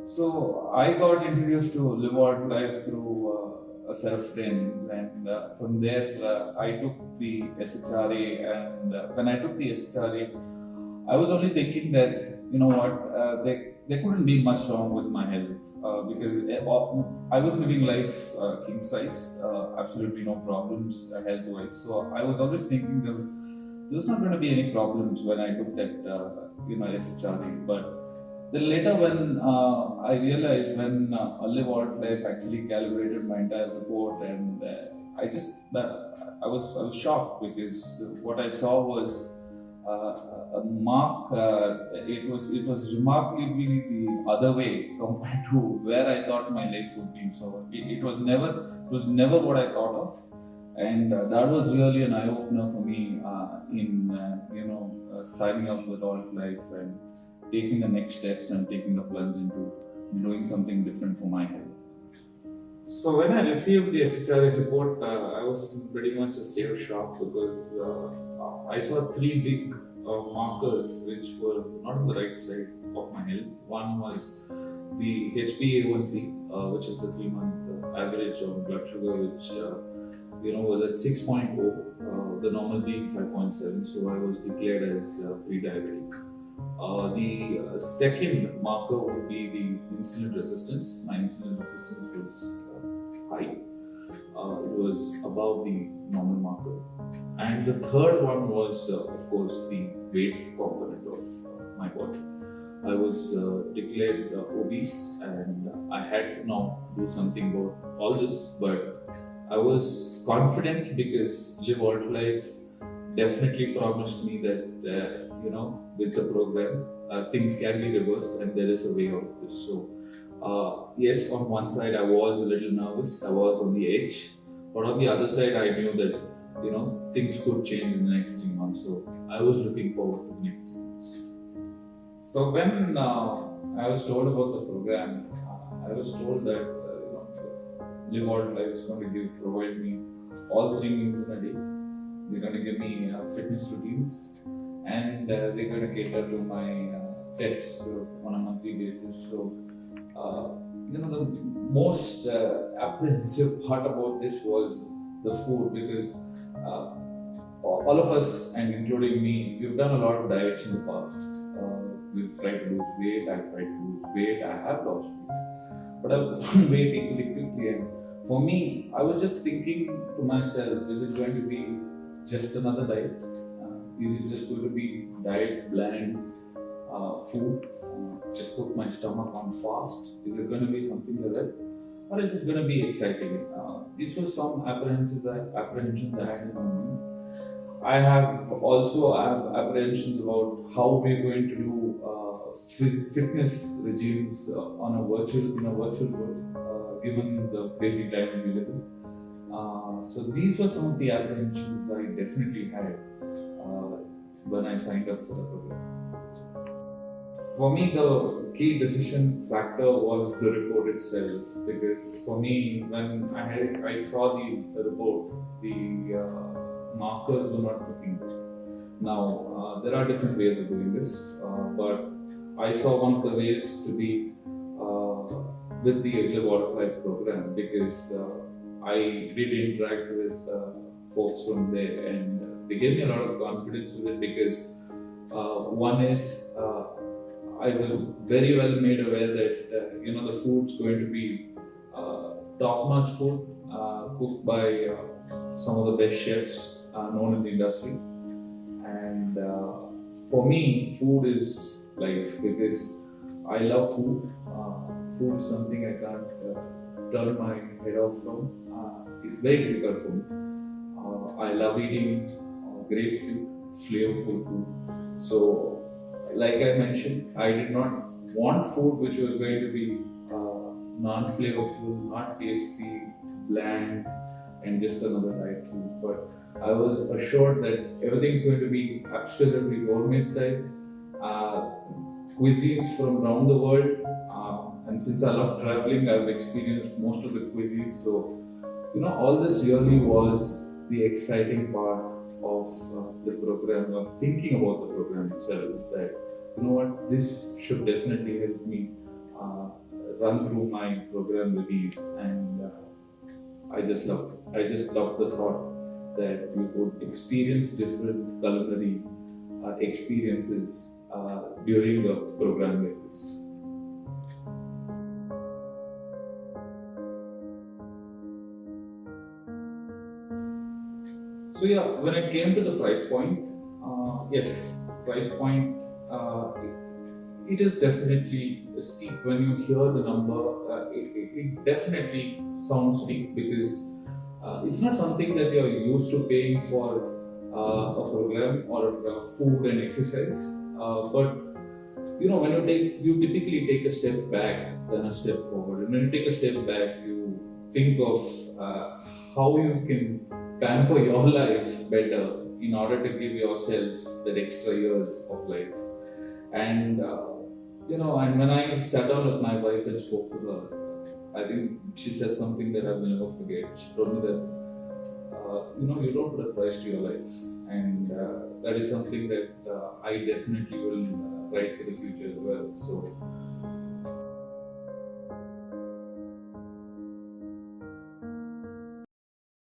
So I got introduced to LiveAltlife through a set of friends, and from there I took the SHRA. And when I took the SHRA, I was only thinking that there couldn't be much wrong with my health because I was living life king size, absolutely no problems health wise. So I was always thinking there was not going to be any problems when I took that SHRA, but then later, when I realized when LiveAltlife actually calibrated my entire report, and I was shocked because what I saw was a mark. It was remarkably the other way compared to where I thought my life would be. So it was never what I thought of, and that was really an eye opener for me in signing up with Altlife and taking the next steps and taking the plunge into doing something different for my health. So when I received the SHRA report, I was pretty much a state of shock because I saw three big markers which were not on the right side of my health. One was the HbA1c, which is the 3-month average of blood sugar, which was at 6.0, the normal being 5.7. So I was declared as prediabetic. The second marker would be the insulin resistance. My insulin resistance was high. It was above the normal marker. And the third one was, of course, the weight component of my body. I was declared obese, and I had to now do something about all this. But I was confident because LiveAltlife definitely promised me that with the program things can be reversed and there is a way out of this. So yes, on one side I was a little nervous, I was on the edge, but on the other side I knew that things could change in the next 3 months. So I was looking forward to the next 3 months. So when I was told about the program, I was told that LiveAltlife is going to provide me all 3 meals in a day. They're going to give me fitness routines, and they're going to cater to my tests on a monthly basis. So, the most apprehensive part about this was the food, because all of us, and including me, we've done a lot of diets in the past. We've tried to lose weight, I've tried to lose weight, I have lost weight, but I've lost weight equally quickly. And for me, I was just thinking to myself, is it going to be just another diet? Is it just going to be diet, bland food? Just put my stomach on fast? Is it going to be something like that? Or is it going to be exciting? These were some apprehensions that I had in my mind. I have also apprehensions about how we're going to do fitness regimes in a virtual world, given the crazy times we live in. So these were some of the apprehensions I definitely had when I signed up for the program. For me, the key decision factor was the report itself, because for me, when I saw the report, the markers were not looking good. Now, there are different ways of doing this, but I saw one of the ways to be with the LiveAltlife program, because I did interact with folks from there, and they gave me a lot of confidence with it, because one is I was very well made aware that the food's going to be top-notch food cooked by some of the best chefs known in the industry. And for me, food is life, because I love food. Food is something I can't turn my head off from. It's very difficult for me. I love eating great food, flavorful food. So, like I mentioned, I did not want food which was going to be non-flavorful, not tasty, bland, and just another diet food. But I was assured that everything's going to be absolutely gourmet style, cuisines from around the world. And since I love traveling, I've experienced most of the cuisines. So, all this really was the exciting part of the program, of thinking about the program itself, that this should definitely help me run through my program with ease, and I just love the thought that you could experience different culinary experiences during a program like this. So yeah, when it came to the price point, yes, price point, it is definitely steep. When you hear the number, it definitely sounds steep because it's not something that you're used to paying for a program or food and exercise. But when you typically take a step back than a step forward. And when you take a step back, you think of how you can pamper your life better in order to give yourself that extra years of life. And and when I sat down with my wife and spoke to her, I think she said something that I will never forget. She told me that you don't put a price to your life, and that is something that I definitely will write for the future as well. So